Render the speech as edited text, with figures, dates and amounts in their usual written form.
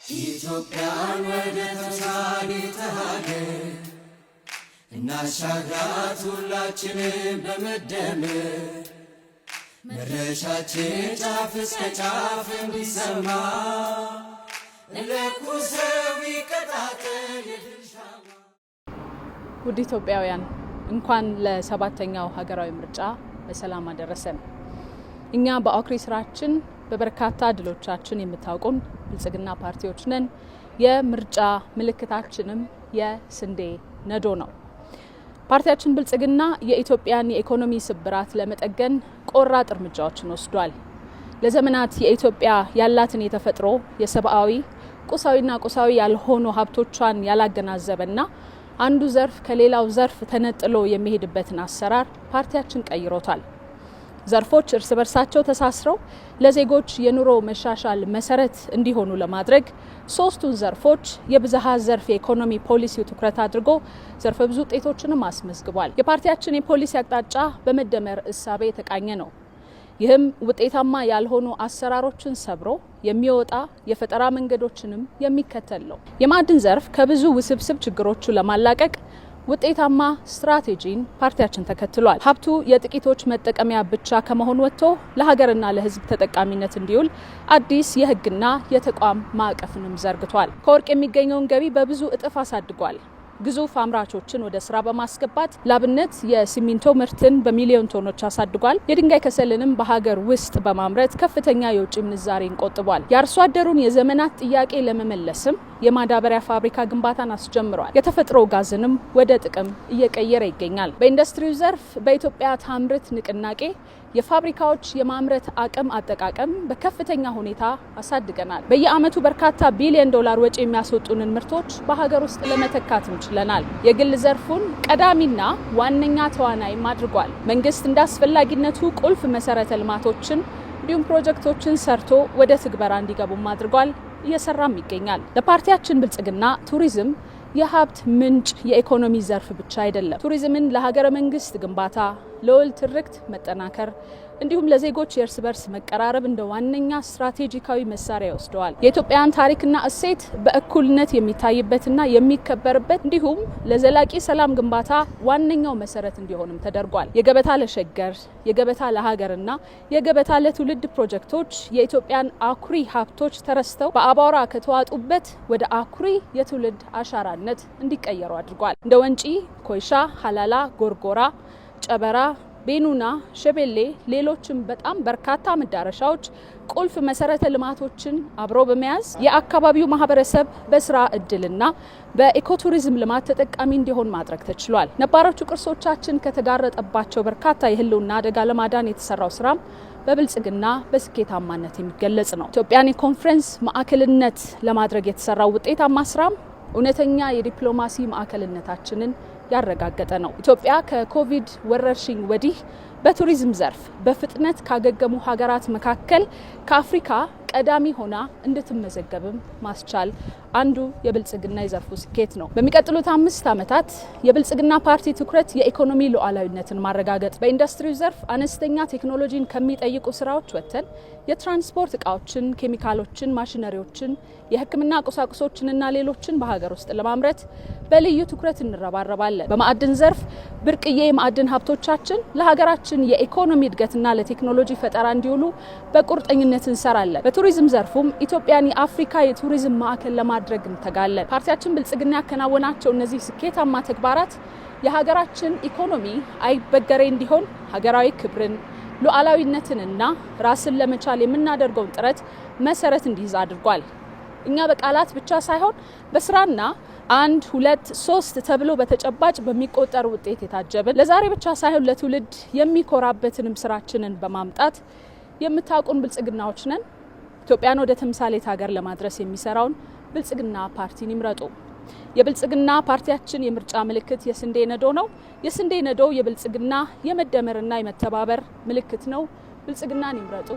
ኢትዮጵያን ወደ ተምሳሌት ሀገር እናሻግራት ሁላችንም በመደመር መድረሻችን ጫፍ እስከ ጫፍ እንዲሰማ ለኩሰው ይቀጣጠል የድርሻማ። ውድ ኢትዮጵያውያን እንኳን ለሰባተኛው ሀገራዊ ምርጫ በሰላም አደረሰን። እኛ በአኩሪ ስራችን በበርካታ ድሎቻችን የምታውቁን ብልጽግና ፓርቲዎች ነን። የምርጫ ምልክታችንም የስንዴ ነዶ ነው። ፓርቲያችን ብልጽግና የኢትዮጵያን የኢኮኖሚ ስብራት ለመጠገን ቆራጥ እርምጃዎችን ወስዷል። ለዘመናት የኢትዮጵያ ያላትን የተፈጥሮ የሰብአዊ ቁሳዊና ቁሳዊ ያልሆኑ ሀብቶቿን ያላገናዘበና አንዱ ዘርፍ ከሌላው ዘርፍ ተነጥሎ የሚሄድበትን አሰራር ፓርቲያችን ቀይሮታል። ዘርፎች እርስ በርሳቸው ተሳስረው ለዜጎች የኑሮ መሻሻል መሰረት እንዲሆኑ ለማድረግ ሶስቱን ዘርፎች የብዝሃ ዘርፍ የኢኮኖሚ ፖሊሲው ትኩረት አድርጎ ዘርፈ ብዙ ውጤቶችንም አስመዝግቧል። የፓርቲያችን የፖሊሲ አቅጣጫ በመደመር እሳቤ የተቃኘ ነው። ይህም ውጤታማ ያልሆኑ አሰራሮችን ሰብሮ የሚወጣ የፈጠራ መንገዶችንም የሚከተል ነው። የማዕድን ዘርፍ ከብዙ ውስብስብ ችግሮቹ ለማላቀቅ ውጤታማ ስትራቴጂን ፓርቲያችን ተከትሏል። ሀብቱ የጥቂቶች መጠቀሚያ ብቻ ከመሆን ወጥቶ ለሀገርና ለሕዝብ ተጠቃሚነት እንዲውል አዲስ የሕግና የተቋም ማዕቀፍንም ዘርግቷል። ከወርቅ የሚገኘውን ገቢ በብዙ እጥፍ አሳድጓል። ግዙፍ አምራቾችን ወደ ስራ በማስገባት ላብነት የሲሚንቶ ምርትን በሚሊዮን ቶኖች አሳድጓል። የድንጋይ ከሰልንም በሀገር ውስጥ በማምረት ከፍተኛ የውጭ ምንዛሬን ቆጥቧል። የአርሶ አደሩን የዘመናት ጥያቄ ለመመለስም የማዳበሪያ ፋብሪካ ግንባታን አስጀምሯል። የተፈጥሮ ጋዝንም ወደ ጥቅም እየቀየረ ይገኛል። በኢንዱስትሪው ዘርፍ በኢትዮጵያ ታምርት ንቅናቄ የፋብሪካዎች የማምረት አቅም አጠቃቀም በከፍተኛ ሁኔታ አሳድገናል። በየአመቱ በርካታ ቢሊዮን ዶላር ወጪ የሚያስወጡንን ምርቶች በሀገር ውስጥ ለመተካት ችለናል። የግል ዘርፉን ቀዳሚና ዋነኛ ተዋናይም አድርጓል። መንግስት እንደ አስፈላጊነቱ ቁልፍ መሰረተ ልማቶችን እንዲሁም ፕሮጀክቶችን ሰርቶ ወደ ትግበራ እንዲገቡም አድርጓል፣ እየሰራም ይገኛል። ለፓርቲያችን ብልጽግና ቱሪዝም የሀብት ምንጭ የኢኮኖሚ ዘርፍ ብቻ አይደለም። ቱሪዝምን ለሀገረ መንግስት ግንባታ፣ ለወል ትርክት መጠናከር እንዲሁም ለዜጎች የእርስ በርስ መቀራረብ እንደ ዋነኛ ስትራቴጂካዊ መሳሪያ ይወስደዋል። የኢትዮጵያን ታሪክና እሴት በእኩልነት የሚታይበትና የሚከበርበት እንዲሁም ለዘላቂ ሰላም ግንባታ ዋነኛው መሰረት እንዲሆንም ተደርጓል። የገበታ ለሸገር፣ የገበታ ለሀገርና የገበታ ለትውልድ ፕሮጀክቶች የኢትዮጵያን አኩሪ ሀብቶች ተረስተው በአቧራ ከተዋጡበት ወደ አኩሪ የትውልድ አሻራነት እንዲቀየሩ አድርጓል። እንደ ወንጪ፣ ኮይሻ፣ ሀላላ፣ ጎርጎራ፣ ጨበራ፣ ቤኑና፣ ሸቤሌ ሌሎችም በጣም በርካታ መዳረሻዎች ቁልፍ መሰረተ ልማቶችን አብሮ በመያዝ የአካባቢው ማህበረሰብ በስራ እድልና በኢኮቱሪዝም ልማት ተጠቃሚ እንዲሆን ማድረግ ተችሏል። ነባሮቹ ቅርሶቻችን ከተጋረጠባቸው በርካታ የህልውና አደጋ ለማዳን የተሰራው ስራም በብልጽግና በስኬታማነት የሚገለጽ ነው። ኢትዮጵያን የኮንፈረንስ ማዕከልነት ለማድረግ የተሰራው ውጤታማ ስራም እውነተኛ የዲፕሎማሲ ማዕከልነታችንን ያረጋገጠ ነው። ኢትዮጵያ ከኮቪድ ወረርሽኝ ወዲህ በቱሪዝም ዘርፍ በፍጥነት ካገገሙ ሀገራት መካከል ከአፍሪካ ቀዳሚ ሆና እንድትመዘገብም ማስቻል አንዱ የብልጽግና የዘርፉ ስኬት ነው። በሚቀጥሉት 5 ዓመታት የብልጽግና ፓርቲ ትኩረት የኢኮኖሚ ሉዓላዊነትን ማረጋገጥ፣ በኢንዱስትሪው ዘርፍ አነስተኛ ቴክኖሎጂን ከሚጠይቁ ስራዎች ወጥተን የትራንስፖርት እቃዎችን፣ ኬሚካሎችን፣ ማሽነሪዎችን፣ የሕክምና ቁሳቁሶችንና ሌሎችን በሀገር ውስጥ ለማምረት በልዩ ትኩረት እንረባረባለን። በማዕድን ዘርፍ ብርቅዬ የማዕድን ሀብቶቻችን ለሀገራችን የኢኮኖሚ እድገትና ለቴክኖሎጂ ፈጠራ እንዲውሉ በቁርጠኝነት እንሰራለን። በቱሪዝም ዘርፉም ኢትዮጵያን የአፍሪካ የቱሪዝም ማዕከል ለማድረግ እንተጋለን። ፓርቲያችን ብልጽግና ያከናወናቸው እነዚህ ስኬታማ ተግባራት የሀገራችን ኢኮኖሚ አይበገሬ እንዲሆን ሀገራዊ ክብርን፣ ሉዓላዊነትንና ራስን ለመቻል የምናደርገውን ጥረት መሰረት እንዲይዝ አድርጓል። እኛ በቃላት ብቻ ሳይሆን በስራና 1 2 3 ተብሎ በተጨባጭ በሚቆጠር ውጤት የታጀበ ለዛሬ ብቻ ሳይሆን ለትውልድ የሚኮራበትንም ስራችንን በማምጣት የምታውቁን ብልጽግናዎች ነን። ኢትዮጵያን ወደ ተምሳሌት ሀገር ለማድረስ የሚሰራውን ብልጽግና ፓርቲን ይምረጡ። የብልጽግና ፓርቲያችን የምርጫ ምልክት የስንዴ ነዶ ነው። የስንዴ ነዶ የብልጽግና የመደመርና የመተባበር ምልክት ነው። ብልጽግናን ይምረጡ።